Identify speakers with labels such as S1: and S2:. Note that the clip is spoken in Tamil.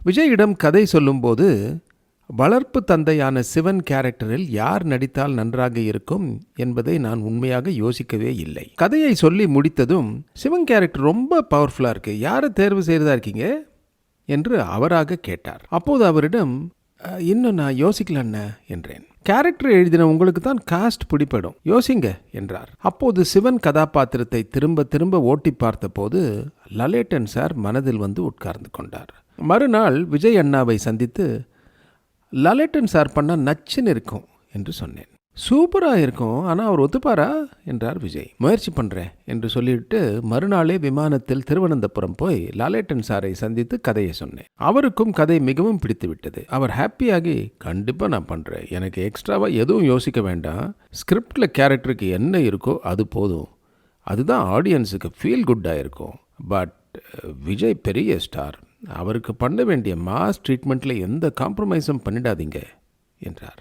S1: விஜயிடம் கதை சொல்லும்போது வளர்ப்பு தந்தையான சிவன் கேரக்டரில் யார் நடித்தால் நன்றாக இருக்கும் என்பதை நான் உண்மையாக யோசிக்கவே இல்லை. கதையை சொல்லி முடித்ததும் சிவன் கேரக்டர் ரொம்ப பவர்ஃபுல்லாக இருக்கு, யாரை தேர்வு செய்கிறதா இருக்கீங்க என்று அவராக கேட்டார். அப்போது அவரிடம் இன்னும் நான் யோசிக்கலண்ண என்றேன். கேரக்டர் எழுதின உங்களுக்கு தான் காஸ்ட் பிடிப்படும், யோசிங்க என்றார். அப்போது சிவன் கதாபாத்திரத்தை திரும்ப திரும்ப ஓட்டி பார்த்தபோது லலேட்டன் சார் மனதில் வந்து உட்கார்ந்து கொண்டார். மறுநாள் விஜய் அண்ணாவை சந்தித்து லலேட்டன் சார் பண்ணால் நச்சுன்னு இருக்கும் என்று சொன்னேன். சூப்பராக இருக்கும், ஆனால் அவர் ஒத்துப்பாரா என்றார் விஜய். முயற்சி பண்ணுறேன் என்று சொல்லிவிட்டு மறுநாளே விமானத்தில் திருவனந்தபுரம் போய் லாலேட்டன் சாரை சந்தித்து கதையை சொன்னேன். அவருக்கும் கதை மிகவும் பிடித்து விட்டது. அவர் ஹாப்பியாகி கண்டிப்பாக நான் பண்ணுறேன், எனக்கு எக்ஸ்ட்ராவாக எதுவும் யோசிக்க வேண்டாம், ஸ்கிரிப்டில் கேரக்டருக்கு என்ன இருக்கோ அது போதும், அதுதான் ஆடியன்ஸுக்கு ஃபீல் குட்டாக இருக்கும். பட் விஜய் பெரிய ஸ்டார், அவருக்கு பண்ண வேண்டிய மாஸ் ட்ரீட்மெண்ட்டில் எந்த காம்ப்ரமைஸும் பண்ணிடாதீங்க என்றார்.